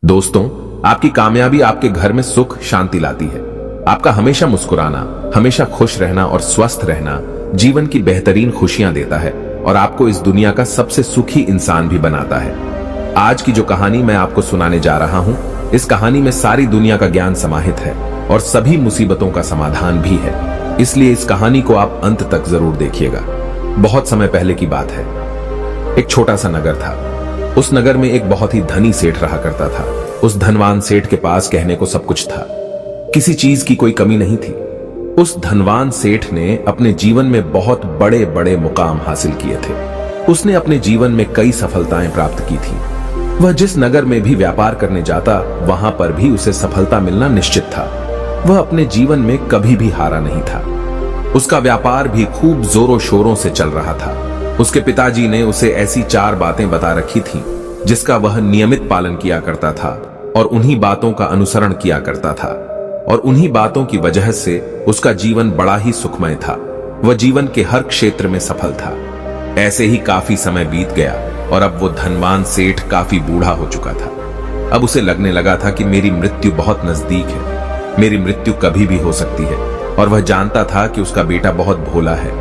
दोस्तों, आपकी कामयाबी आपके घर में सुख शांति लाती है। आपका हमेशा मुस्कुराना, हमेशा खुश रहना और स्वस्थ रहना जीवन की बेहतरीन खुशियां देता है और आपको इस दुनिया का सबसे सुखी इंसान भी बनाता है। आज की जो कहानी मैं आपको सुनाने जा रहा हूं, इस कहानी में सारी दुनिया का ज्ञान समाहित है और सभी मुसीबतों का समाधान भी है। इसलिए इस कहानी को आप अंत तक जरूर देखिएगा। बहुत समय पहले की बात है। एक छोटा सा नगर था। उस नगर में एक बहुत ही धनी सेठ रहा करता था। उस धनवान सेठ के पास कहने को सब कुछ था, किसी चीज की कोई कमी नहीं थी। उस धनवान सेठ ने अपने जीवन में बहुत बड़े बड़े मुकाम हासिल किए थे। उसने अपने जीवन में कई सफलताएं प्राप्त की थी। वह जिस नगर में भी व्यापार करने जाता, वहां पर भी उसे सफलता मिलना निश्चित था। वह अपने जीवन में कभी भी हारा नहीं था। उसका व्यापार भी खूब जोरों शोरों से चल रहा था। उसके पिताजी ने उसे ऐसी 4 बातें बता रखी थीं, जिसका वह नियमित पालन किया करता था और उन्हीं बातों का अनुसरण किया करता था। और उन्हीं बातों की वजह से उसका जीवन बड़ा ही सुखमय था। वह जीवन के हर क्षेत्र में सफल था। ऐसे ही काफी समय बीत गया और अब वो धनवान सेठ काफी बूढ़ा हो चुका था। अब उसे लगने लगा था कि मेरी मृत्यु बहुत नजदीक है, मेरी मृत्यु कभी भी हो सकती है। और वह जानता था कि उसका बेटा बहुत भोला है,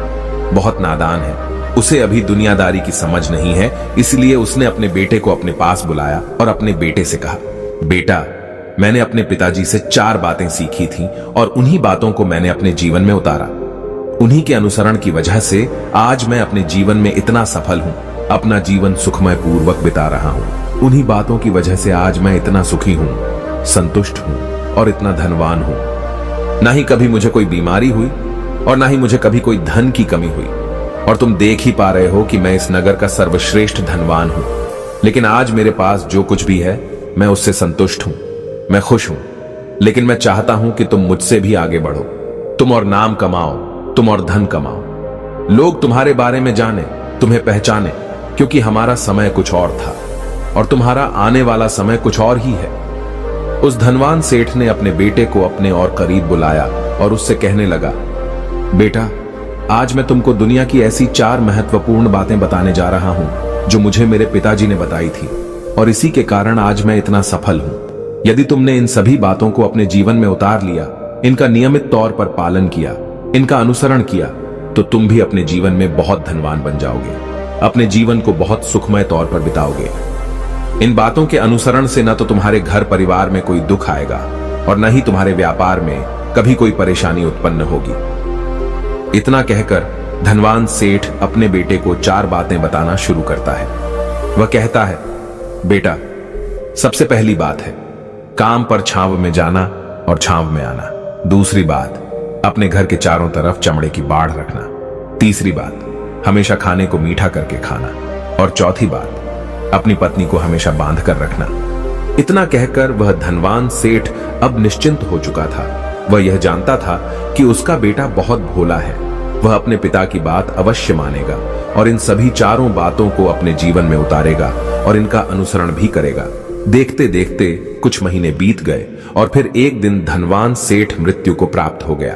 बहुत नादान है, उसे अभी दुनियादारी की समझ नहीं है। इसलिए उसने अपने बेटे को अपने पास बुलाया और अपने बेटे से कहा, बेटा, मैंने अपने पिताजी से 4 बातें सीखी थीं और उन्हीं बातों को मैंने अपने जीवन में उतारा। उन्हीं के अनुसरण की वजह से आज मैं अपने जीवन में इतना सफल हूं, अपना जीवन सुखमय पूर्वक बिता रहा हूं। उन्हीं बातों की वजह से आज मैं इतना सुखी हूं, संतुष्ट हूं और इतना धनवान हूं। ना ही कभी मुझे कोई बीमारी हुई और ना ही मुझे कभी कोई धन की कमी हुई। और तुम देख ही पा रहे हो कि मैं इस नगर का सर्वश्रेष्ठ धनवान हूं। लेकिन आज मेरे पास जो कुछ भी है, मैं उससे संतुष्ट हूं, मैं खुश हूं। लेकिन मैं चाहता हूं कि तुम मुझसे भी आगे बढ़ो। तुम और नाम कमाओ, तुम और धन कमाओ, लोग तुम्हारे बारे में जाने, तुम्हें पहचाने, क्योंकि हमारा समय कुछ और था और तुम्हारा आने वाला समय कुछ और ही है। उस धनवान सेठ ने अपने बेटे को अपने और करीब बुलाया और उससे कहने लगा, बेटा, आज मैं तुमको दुनिया की ऐसी 4 महत्वपूर्ण बातें बताने जा रहा हूं जो मुझे मेरे पिताजी ने बताई थी और इसी के कारण आज मैं इतना सफल हूं। यदि तुमने इन सभी बातों को अपने जीवन में उतार लिया, इनका नियमित तौर पर पालन किया, इनका अनुसरण किया, तो तुम भी अपने जीवन में बहुत धनवान बन जाओगे, अपने जीवन को बहुत सुखमय तौर पर बिताओगे। इन बातों के अनुसरण से न तो तुम्हारे घर परिवार में कोई दुख आएगा और न ही तुम्हारे व्यापार में कभी कोई परेशानी उत्पन्न होगी। इतना कहकर धनवान सेठ अपने बेटे को 4 बातें बताना शुरू करता है। वह कहता है, बेटा, सबसे पहली बात है काम पर छांव में जाना और छांव में आना। दूसरी बात, अपने घर के चारों तरफ चमड़े की बाड़ रखना। तीसरी बात, हमेशा खाने को मीठा करके खाना। और चौथी बात, अपनी पत्नी को हमेशा बांध कर रखना। इतना कहकर वह धनवान सेठ अब निश्चिंत हो चुका था। वह यह जानता था कि उसका बेटा बहुत भोला है। वह अपने पिता की बात अवश्य मानेगा और इन सभी 4 बातों को अपने जीवन में उतारेगा और इनका अनुसरण भी करेगा। देखते देखते कुछ महीने बीत गए और फिर एक दिन धनवान सेठ मृत्यु को प्राप्त हो गया।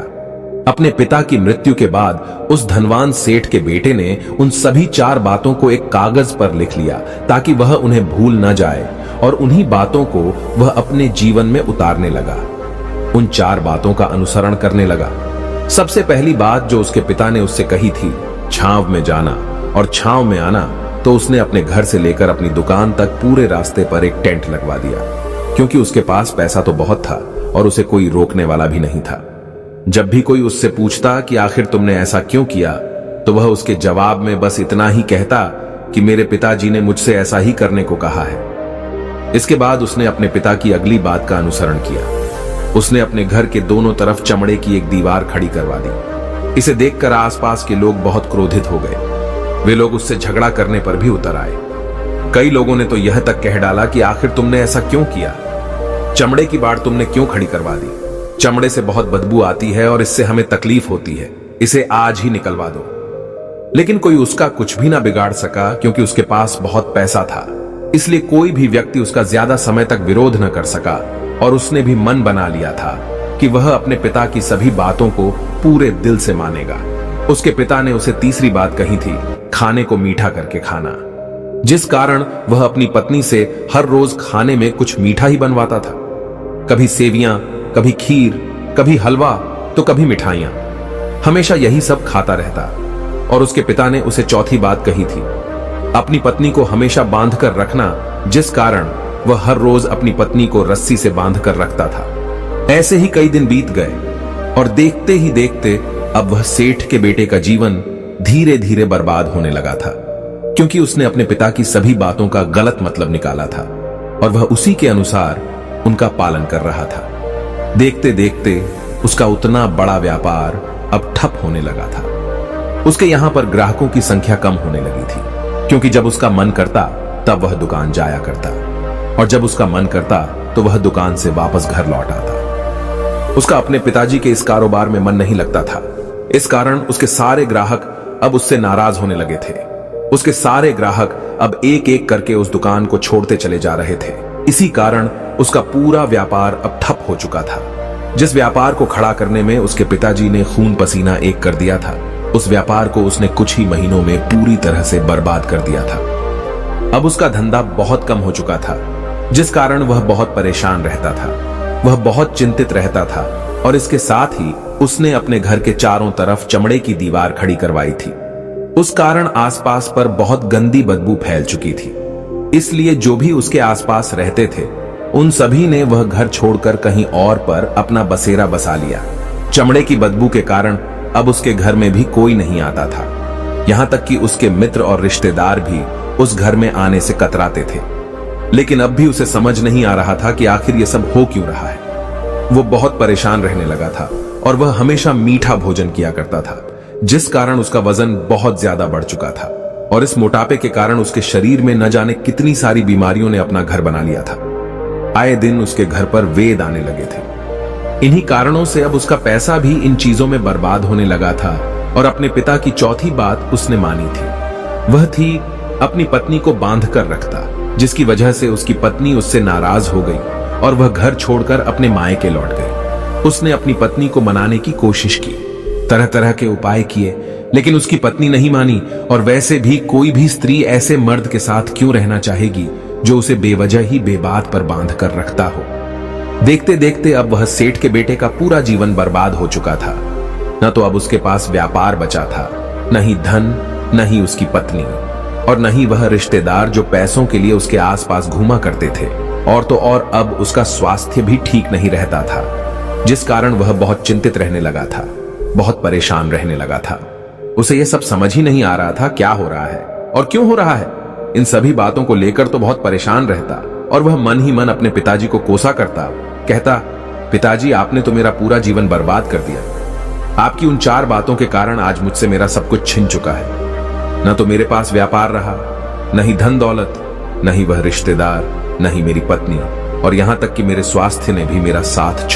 अपने पिता की मृत्यु के बाद उस धनवान सेठ के बेटे ने उन सभी 4 बातों को एक कागज पर लिख लिया ताकि वह उन्हें भूल न जाए और उन्हीं बातों को वह अपने जीवन में उतारने लगा। उन 4 बातों का अनुसरण करने लगा। सबसे पहली बात जो उसके पिता ने उससे कही थी, छांव में जाना और छांव में आना, तो उसने अपने घर से लेकर अपनी दुकान तक पूरे रास्ते पर एक टेंट लगवा दिया, क्योंकि उसके पास पैसा तो बहुत था और उसे कोई रोकने वाला भी नहीं था। जब भी कोई उससे पूछता कि आखिर तुमने ऐसा क्यों किया, तो वह उसके जवाब में बस इतना ही कहता कि मेरे पिताजी ने मुझसे ऐसा ही करने को कहा है। इसके बाद उसने अपने पिता की अगली बात का अनुसरण किया। उसने अपने घर के दोनों तरफ चमड़े की एक दीवार खड़ी करवा दी। इसे देखकर आसपास के लोग बहुत क्रोधित हो गए। वे लोग उससे झगड़ा करने पर भी उतर आए। कई लोगों ने तो यह तक कह डाला कि आखिर तुमने ऐसा क्यों किया, चमड़े की बाड़ तुमने क्यों खड़ी करवा दी, चमड़े से बहुत बदबू आती है और इससे हमें तकलीफ होती है, इसे आज ही निकलवा दो। लेकिन कोई उसका कुछ भी ना बिगाड़ सका, क्योंकि उसके पास बहुत पैसा था। इसलिए कोई भी व्यक्ति उसका ज्यादा समय तक विरोध न कर सका और उसने भी मन बना लिया था कि वह अपने पिता की सभी बातों को पूरे दिल से मानेगा। उसके पिता ने उसे तीसरी बात कही थी, खाने को मीठा करके खाना। जिस कारण वह अपनी पत्नी से हर रोज खाने में कुछ मीठा ही बनवाता था। कभी सेवियां, कभी खीर, कभी हलवा तो कभी मिठाइयां। हमेशा यही सब खाता रहता। और उसके पिता ने उसे चौथी बात कही थी, अपनी पत्नी को हमेशा बांध कर रखना, जिस कारण वह हर रोज अपनी पत्नी को रस्सी से बांध कर रखता था। ऐसे ही कई दिन बीत गए और देखते ही देखते अब वह सेठ के बेटे का जीवन धीरे धीरे बर्बाद होने लगा था, क्योंकि उसने अपने पिता की सभी बातों का गलत मतलब निकाला था और वह उसी के अनुसार उनका पालन कर रहा था। देखते देखते उसका उतना बड़ा व्यापार अब ठप होने लगा था। उसके यहां पर ग्राहकों की संख्या कम होने लगी थी, क्योंकि जब उसका मन करता तब वह दुकान जाया करता और जब उसका मन करता तो वह दुकान से वापस घर लौट आता। उसका अपने पिताजी के इस कारोबार में मन नहीं लगता था। इस कारण उसके सारे ग्राहक अब उससे नाराज होने लगे थे। उसके सारे ग्राहक अब एक एक करके उस दुकान को छोड़ते चले जा रहे थे। इसी कारण उसका पूरा व्यापार अब ठप हो चुका था। जिस व्यापार को खड़ा करने में उसके पिताजी ने खून पसीना एक कर दिया था, उस व्यापार को उसने कुछ ही महीनों में पूरी तरह से बर्बाद कर दिया था। अब उसका धंधा बहुत कम हो चुका था, जिस कारण वह बहुत परेशान रहता था। वह बहुत चिंतित रहता था और इसके साथ ही उसने अपने घर के चारों तरफ चमड़े की दीवार खड़ी करवाई थी। उस कारण आसपास पर बहुत गंदी बदबू फैल चुकी थी। इसलिए जो भी उसके आसपास रहते थे उन सभी ने वह घर छोड़कर कहीं और पर अपना बसेरा बसा लिया। चमड़े की बदबू के कारण अब उसके घर में भी कोई नहीं आता था। यहां तक कि उसके मित्र और रिश्तेदार भी उस घर में आने से कतराते थे। लेकिन अब भी उसे समझ नहीं आ रहा था कि आखिर यह सब हो क्यों रहा है। वो बहुत परेशान रहने लगा था और वह हमेशा मीठा भोजन किया करता था, जिस कारण उसका वजन बहुत ज्यादा बढ़ चुका था और इस मोटापे के कारण उसके शरीर में न जाने कितनी सारी बीमारियों ने अपना घर बना लिया था। आए दिन उसके घर पर वेद आने लगे थे। इन्हीं कारणों से अब उसका पैसा भी इन चीजों में बर्बाद होने लगा था और अपने पिता की चौथी बात उसने मानी थी। वह थी अपनी पत्नी को बांध कर रखता, जिसकी वजह से उसकी पत्नी उससे नाराज हो गई और वह घर छोड़कर अपने मायके लौट गई। उसने अपनी पत्नी को मनाने की कोशिश की, तरह तरह के उपाय किए, लेकिन उसकी पत्नी नहीं मानी। और वैसे भी कोई भी स्त्री ऐसे मर्द के साथ क्यों रहना चाहेगी जो उसे बेवजह ही बेबात पर बांध कर रखता हो। देखते देखते अब वह सेठ के बेटे का पूरा जीवन बर्बाद हो चुका था। न तो अब उसके पास व्यापार बचा था, न ही धन, न ही उसकी पत्नी, और न ही वह रिश्तेदार जो पैसों के लिए उसके आसपास घूमा करते थे। और तो और अब उसका स्वास्थ्य भी ठीक नहीं रहता था, जिस कारण वह बहुत चिंतित रहने लगा था, बहुत परेशान रहने लगा था। उसे यह सब समझ ही नहीं आ रहा था क्या हो रहा है और क्यों हो रहा है। इन सभी बातों को लेकर तो बहुत परेशान रहता और वह मन ही मन अपने पिताजी को कोसा करता, कहता, पिताजी आपने तो मेरा पूरा जीवन बर्बाद कर दिया। आपकी उन 4 बातों के कारण आज मुझसे मेरा सब कुछ छिन चुका है। न तो मेरे पास व्यापार रहा, न ही धन दौलत, न ही वह रिश्तेदार, न ही मेरी पत्नी, और यहां तक कि मेरे स्वास्थ्य ने भी मेरा साथ छोड़